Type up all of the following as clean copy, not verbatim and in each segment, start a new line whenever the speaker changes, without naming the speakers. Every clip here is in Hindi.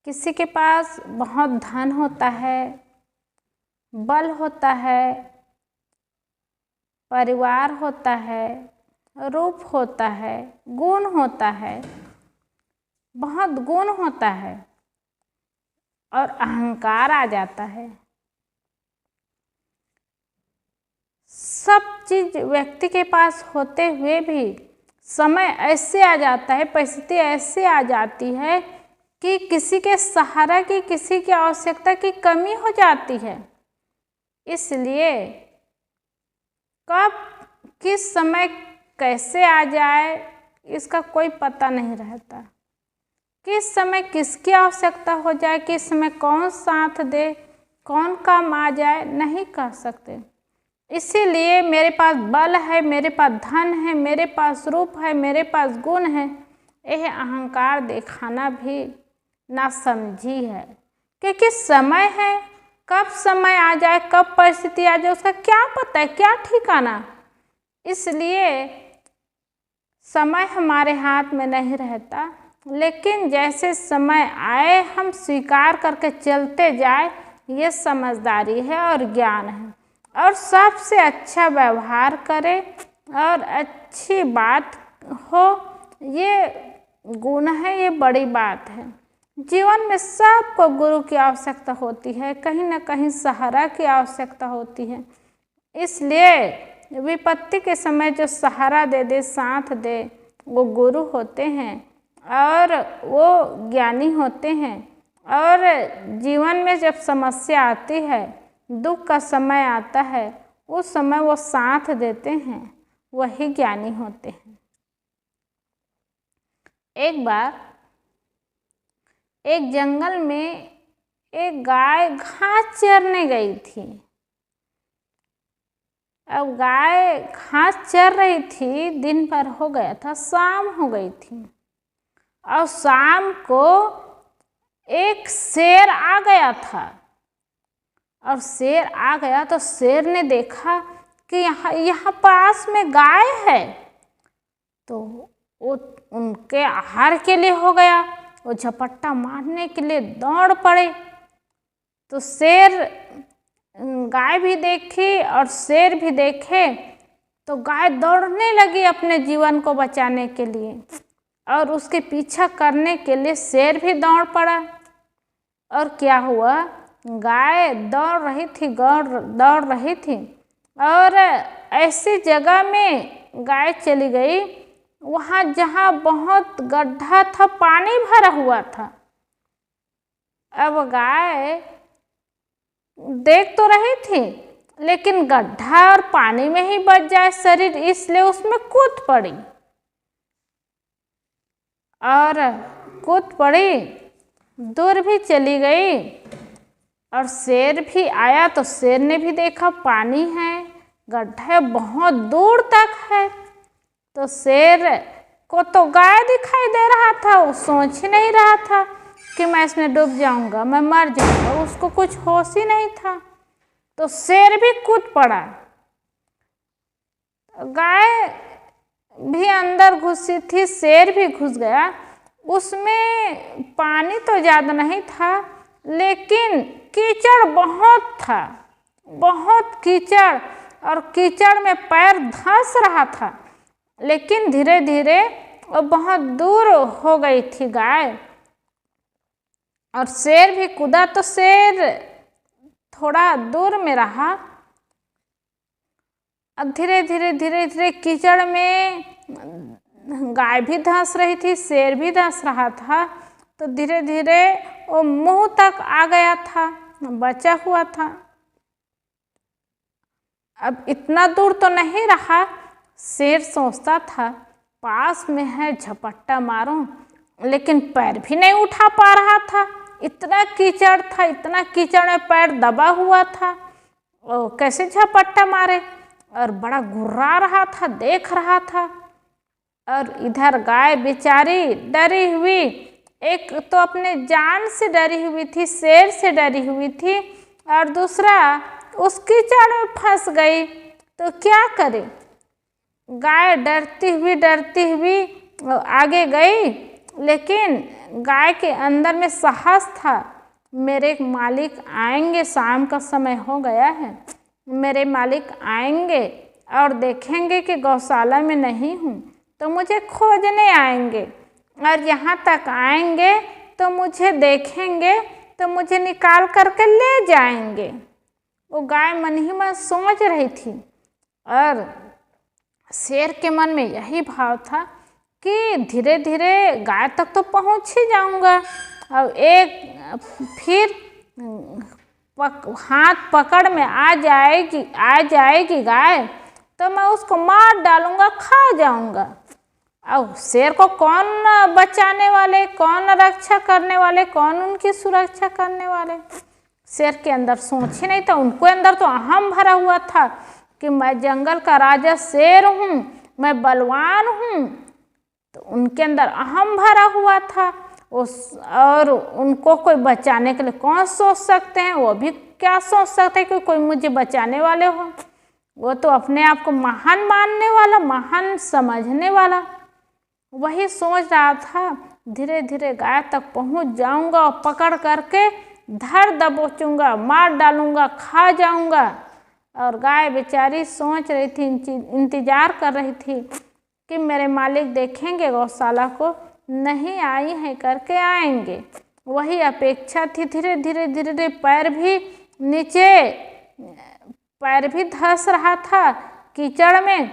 किसी के पास बहुत धन होता है, बल होता है, परिवार होता है, रूप होता है, गुण होता है, बहुत गुण होता है और अहंकार आ जाता है। सब चीज व्यक्ति के पास होते हुए भी समय ऐसे आ जाता है, परिस्थिति ऐसे आ जाती है कि किसी के सहारा की, किसी की आवश्यकता की कमी हो जाती है। इसलिए कब किस समय कैसे आ जाए इसका कोई पता नहीं रहता। किस समय किसकी आवश्यकता हो जाए, किस समय कौन साथ दे, कौन काम आ जाए, नहीं कह सकते। इसीलिए मेरे पास बल है, मेरे पास धन है, मेरे पास रूप है, मेरे पास गुण है, यह अहंकार दिखाना भी नासमझी है। क्योंकि समय है, कब समय आ जाए, कब परिस्थिति आ जाए, उसका क्या पता है, क्या ठिकाना। इसलिए समय हमारे हाथ में नहीं रहता, लेकिन जैसे समय आए हम स्वीकार करके चलते जाए, ये समझदारी है और ज्ञान है। और सबसे अच्छा व्यवहार करें और अच्छी बात हो, ये गुण है, ये बड़ी बात है। जीवन में सबको गुरु की आवश्यकता होती है, कहीं ना कहीं सहारा की आवश्यकता होती है। इसलिए विपत्ति के समय जो सहारा दे दे, साथ दे, वो गुरु होते हैं और वो ज्ञानी होते हैं। और जीवन में जब समस्या आती है, दुख का समय आता है, उस समय वो साथ देते हैं, वही ज्ञानी होते हैं। एक बार एक जंगल में एक गाय घास चरने गई थी। अब गाय घास चर रही थी, दिन भर हो गया था, शाम हो गई थी और शाम को एक शेर आ गया था। और शेर आ गया तो शेर ने देखा कि यहाँ पास में गाय है, तो वो उनके आहार के लिए हो गया, वो झपट्टा मारने के लिए दौड़ पड़े। तो शेर, गाय भी देखी और शेर भी देखे, तो गाय दौड़ने लगी अपने जीवन को बचाने के लिए और उसके पीछा करने के लिए शेर भी दौड़ पड़ा। और क्या हुआ, गाय दौड़ रही थी और ऐसी जगह में गाय चली गई वहाँ जहाँ बहुत गड्ढा था, पानी भरा हुआ था। अब गाय देख तो रही थी, लेकिन गड्ढा और पानी में ही बच जाए शरीर, इसलिए उसमें कूद पड़ी। और कूद पड़ी, दूर भी चली गई और शेर भी आया तो शेर ने भी देखा पानी है, गड्ढा बहुत दूर तक है। तो शेर को तो गाय दिखाई दे रहा था, वो सोच ही नहीं रहा था कि मैं इसमें डूब जाऊंगा, मैं मर जाऊंगा, उसको कुछ होश ही नहीं था। तो शेर भी कूद पड़ा, गाय भी अंदर घुसी थी, शेर भी घुस गया। उसमें पानी तो ज़्यादा नहीं था, लेकिन कीचड़ बहुत था, बहुत कीचड़, और कीचड़ में पैर धंस रहा था। लेकिन धीरे धीरे वो बहुत दूर हो गई थी गाय, और शेर भी कूदा तो शेर थोड़ा दूर में रहा। अब धीरे धीरे कीचड़ में गाय भी धंस रही थी, शेर भी धंस रहा था। तो धीरे धीरे वो मुंह तक आ गया था, बचा हुआ था। अब इतना दूर तो नहीं रहा, शेर सोचता था पास में है, झपट्टा मारूं, लेकिन पैर भी नहीं उठा पा रहा था, इतना कीचड़ था, इतना कीचड़ में पैर दबा हुआ था, वो कैसे झपट्टा मारे। और बड़ा घुर्रा रहा था, देख रहा था। और इधर गाय बेचारी डरी हुई, एक तो अपने जान से डरी हुई थी, शेर से डरी हुई थी, और दूसरा उस कीचड़ में फंस गई। तो क्या करे, गाय डरती हुई आगे गई लेकिन गाय के अंदर में साहस था, मेरे मालिक आएंगे, शाम का समय हो गया है, मेरे मालिक आएंगे और देखेंगे कि गौशाला में नहीं हूँ तो मुझे खोजने आएंगे, और यहाँ तक आएंगे तो मुझे देखेंगे तो मुझे निकाल करके ले जाएंगे। वो गाय मन ही मन सोच रही थी, और शेर के मन में यही भाव था कि धीरे धीरे गाय तक तो पहुँच ही जाऊँगा, और एक फिर हाथ पकड़ में आ जाएगी गाय तो मैं उसको मार डालूँगा, खा जाऊँगा। अब शेर को कौन बचाने वाले, कौन रक्षा करने वाले, कौन उनकी सुरक्षा करने वाले? शेर के अंदर सोच ही नहीं था। उनको अंदर तो अहम भरा हुआ था कि मैं जंगल का राजा शेर हूँ, मैं बलवान हूँ। तो उनके अंदर अहम भरा हुआ था और उनको कोई बचाने के लिए कौन सोच सकते हैं? वो भी क्या सोच सकते हैं कि कोई मुझे बचाने वाले हो? वो तो अपने आप को महान मानने वाला, महान समझने वाला वही सोच रहा था। धीरे धीरे गाय तक पहुंच जाऊंगा और पकड़ करके धर दबोचूंगा, मार डालूंगा, खा जाऊंगा। और गाय बेचारी सोच रही थी, इंतजार कर रही थी कि मेरे मालिक देखेंगे गौशाला को, नहीं आई है करके आएंगे, वही अपेक्षा थी। धीरे धीरे धीरे धीरे पैर भी धंस रहा था कीचड़ में,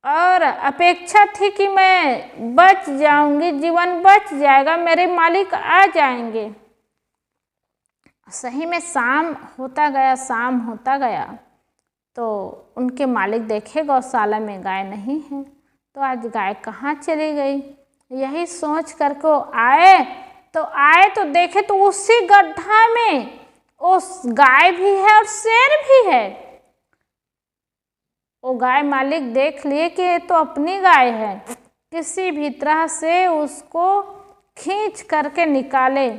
और अपेक्षा थी कि मैं बच जाऊंगी, जीवन बच जाएगा, मेरे मालिक आ जाएंगे। सही में शाम होता गया तो उनके मालिक देखे गौशाला में गाय नहीं है, तो आज गाय कहाँ चली गई? यही सोच करके आए तो देखे तो उसी गड्ढा में उस गाय भी है और शेर भी है। वो गाय मालिक देख लिए कि ये तो अपनी गाय है, किसी भी तरह से उसको खींच करके निकाले।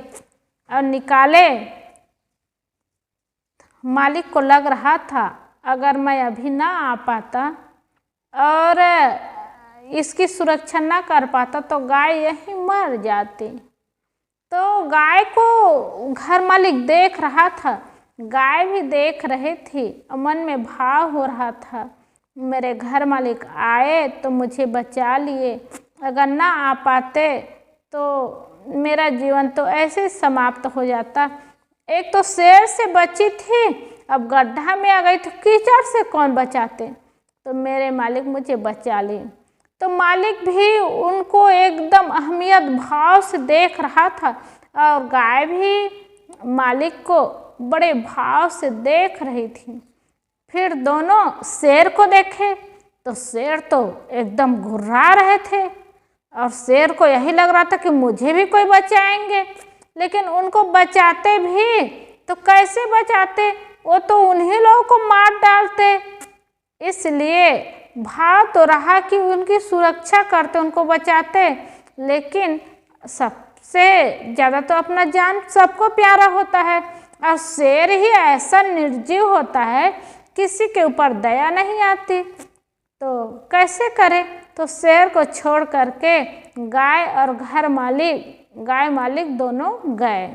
मालिक को लग रहा था अगर मैं अभी ना आ पाता और इसकी सुरक्षा ना कर पाता तो गाय यहीं मर जाती। तो गाय को घर मालिक देख रहा था, गाय भी देख रही थी, मन में भाव हो रहा था मेरे घर मालिक आए तो मुझे बचा लिए, अगर ना आ पाते तो मेरा जीवन तो ऐसे समाप्त हो जाता। एक तो शेर से बची थी, अब गड्ढा में आ गई तो कीचड़ से कौन बचाते? तो मेरे मालिक मुझे बचा लिए। तो मालिक भी उनको एकदम अहमियत भाव से देख रहा था, और गाय भी मालिक को बड़े भाव से देख रही थी। फिर दोनों शेर को देखे तो शेर तो एकदम घुर्रा रहे थे, और शेर को यही लग रहा था कि मुझे भी कोई बचाएंगे, लेकिन उनको बचाते भी तो कैसे बचाते? वो तो उन्हीं लोगों को मार डालते। इसलिए भाव तो रहा कि उनकी सुरक्षा करते, उनको बचाते, लेकिन सबसे ज़्यादा तो अपना जान सबको प्यारा होता है, और शेर ही ऐसा निर्जीव होता है, किसी के ऊपर दया नहीं आती। तो कैसे करें? तो शेर को छोड़ करके गाय मालिक दोनों गए,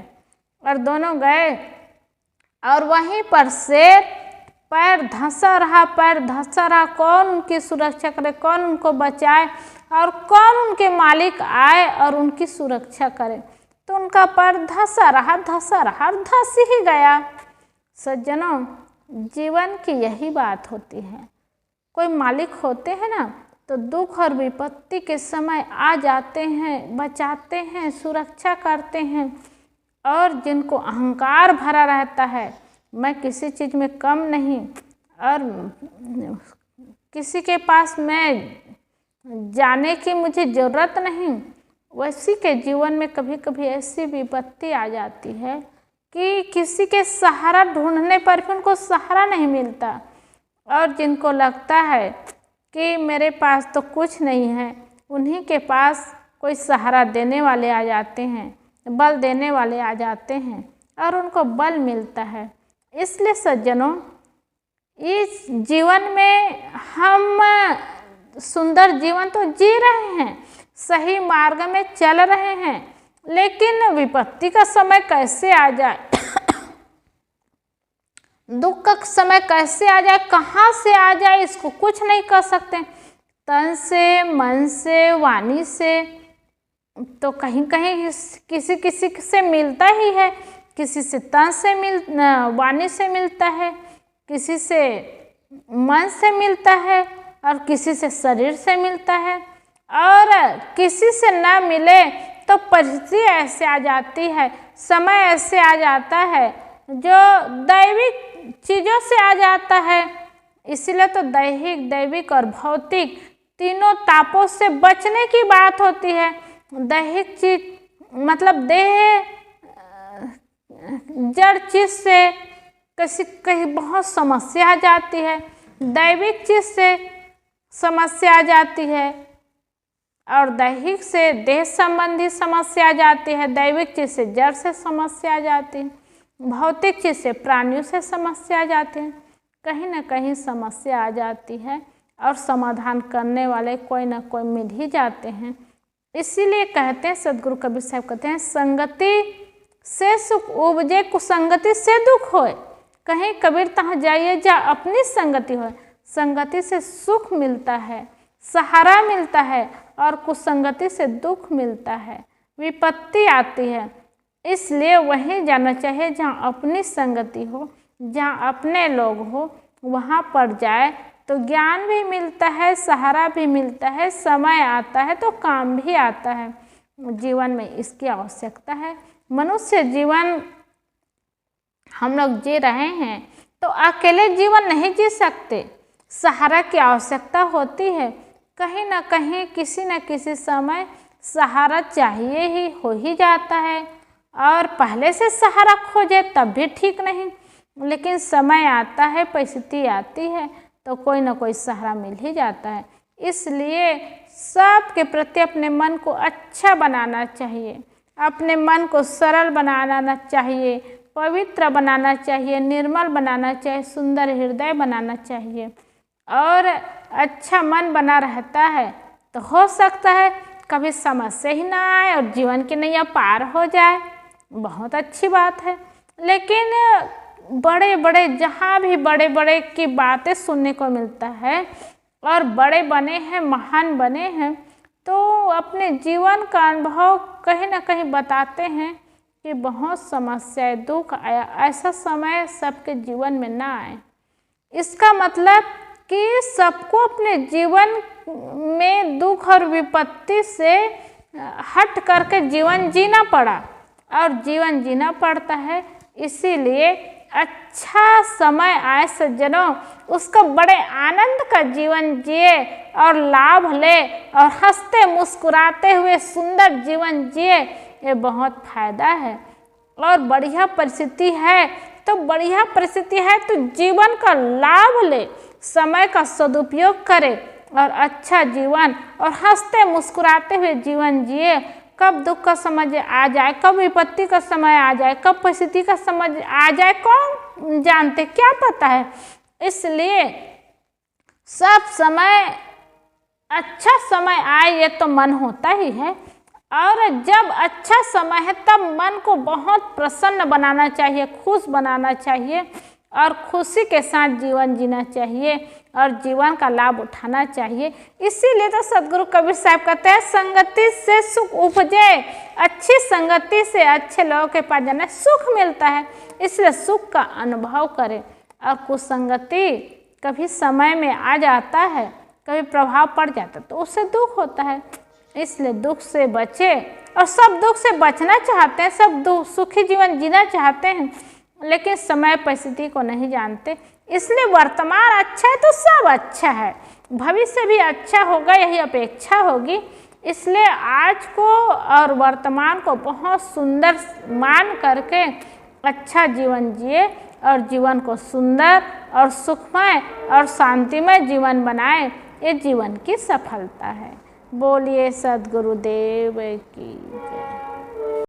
और वहीं पर शेर पैर धंसा रहा। कौन उनकी सुरक्षा करे, कौन उनको बचाए, और कौन उनके मालिक आए और उनकी सुरक्षा करे? तो उनका पैर धंसा रहा और धंस ही गया। सज्जनों, जीवन की यही बात होती है। कोई मालिक होते हैं ना, तो दुख और विपत्ति के समय आ जाते हैं, बचाते हैं, सुरक्षा करते हैं। और जिनको अहंकार भरा रहता है, मैं किसी चीज़ में कम नहीं और किसी के पास मैं जाने की मुझे ज़रूरत नहीं, वैसी के जीवन में कभी कभी ऐसी विपत्ति आ जाती है कि किसी के सहारा ढूंढने पर भी उनको सहारा नहीं मिलता। और जिनको लगता है कि मेरे पास तो कुछ नहीं है, उन्हीं के पास कोई सहारा देने वाले आ जाते हैं, बल देने वाले आ जाते हैं, और उनको बल मिलता है। इसलिए सज्जनों, इस जीवन में हम सुंदर जीवन तो जी रहे हैं, सही मार्ग में चल रहे हैं, लेकिन विपत्ति का समय कैसे आ जाए, दुख का समय कैसे आ जाए, कहाँ से आ जाए, इसको कुछ नहीं कर सकते। तन से, मन से, वाणी से तो कहीं कहीं किसी किसी से मिलता ही है, किसी से तन से वाणी से मिलता है, किसी से मन से मिलता है और किसी से शरीर से मिलता है, और किसी से ना मिले तो परिस्थिति ऐसे आ जाती है, समय ऐसे आ जाता है जो दैविक चीज़ों से आ जाता है। इसीलिए तो दैहिक, दैविक और भौतिक तीनों तापों से बचने की बात होती है। दैहिक चीज मतलब देह, जड़ चीज से कहीं बहुत समस्या आ जाती है, दैविक चीज से समस्या आ जाती है, और दैहिक से देह संबंधी समस्या आ जाती है, दैविक चीज से जड़ से समस्या आ जाती है, भौतिक चीज से प्राणियों से समस्या आ जाती है। कहीं ना कहीं समस्या आ जाती है और समाधान करने वाले कोई ना कोई मिल ही जाते हैं। इसीलिए कहते हैं, सदगुरु कबीर साहब कहते हैं, संगति से सुख उपजे, कुसंगति से दुख होए। कहीं कबीर तहाँ जाइए जा अपनी संगति होए। संगति से सुख मिलता है, सहारा मिलता है, और कुसंगति से दुख मिलता है, विपत्ति आती है। इसलिए वहीं जाना चाहिए जहाँ अपनी संगति हो, जहाँ अपने लोग हो, वहाँ पर जाए तो ज्ञान भी मिलता है, सहारा भी मिलता है, समय आता है तो काम भी आता है। जीवन में इसकी आवश्यकता है। मनुष्य जीवन हम लोग जी रहे हैं तो अकेले जीवन नहीं जी सकते, सहारा की आवश्यकता होती है। कहीं ना कहीं किसी न किसी समय सहारा चाहिए ही, हो ही जाता है, और पहले से सहारा खोजे तब भी ठीक नहीं, लेकिन समय आता है, परिस्थिति आती है तो कोई ना कोई सहारा मिल ही जाता है। इसलिए सबके प्रति अपने मन को अच्छा बनाना चाहिए, अपने मन को सरल बनाना चाहिए, पवित्र बनाना चाहिए, निर्मल बनाना चाहिए, सुंदर हृदय बनाना चाहिए। और अच्छा मन बना रहता है तो हो सकता है कभी समस्या ही ना आए और जीवन की नैया पार हो जाए, बहुत अच्छी बात है। लेकिन बड़े बड़े, जहाँ भी बड़े बड़े की बातें सुनने को मिलता है और बड़े बने हैं, महान बने हैं, तो अपने जीवन का अनुभव कहीं ना कहीं बताते हैं कि बहुत समस्याएं, दुख आया, ऐसा समय सबके जीवन में ना आए। इसका मतलब कि सबको अपने जीवन में दुख और विपत्ति से हट करके जीवन जीना पड़ा, और जीवन जीना पड़ता है। इसीलिए अच्छा समय आए सज्जनों, उसको बड़े आनंद का जीवन जिए और लाभ ले, और हंसते मुस्कुराते हुए सुंदर जीवन जिए, ये बहुत फायदा है। और बढ़िया परिस्थिति है तो बढ़िया परिस्थिति है तो जीवन का लाभ ले, समय का सदुपयोग करे और अच्छा जीवन और हंसते मुस्कुराते हुए जीवन जिए। कब दुख का समय आ जाए, कब विपत्ति का समय आ जाए, कब परिस्थिति का समय आ जाए, कौन जानते, क्या पता है। इसलिए सब समय अच्छा समय आए ये तो मन होता ही है, और जब अच्छा समय है तब मन को बहुत प्रसन्न बनाना चाहिए, खुश बनाना चाहिए, और खुशी के साथ जीवन जीना चाहिए और जीवन का लाभ उठाना चाहिए। इसीलिए तो सदगुरु कबीर साहब कहते हैं, संगति से सुख उपजे, अच्छी संगति से अच्छे लोगों के पास जाना सुख मिलता है, इसलिए सुख का अनुभव करें। और कुसंगति कभी समय में आ जाता है, कभी प्रभाव पड़ जाता है तो उससे दुख होता है, इसलिए दुख से बचे। और सब दुख से बचना चाहते हैं, सब सुखी जीवन जीना चाहते हैं, लेकिन समय परिस्थिति को नहीं जानते। इसलिए वर्तमान अच्छा है तो सब अच्छा है, भविष्य भी अच्छा होगा, यही अपेक्षा होगी। इसलिए आज को और वर्तमान को बहुत सुंदर मान करके अच्छा जीवन जिए और जीवन को सुंदर और सुखमय और शांतिमय जीवन बनाए, ये जीवन की सफलता है। बोलिए सद्गुरुदेव की।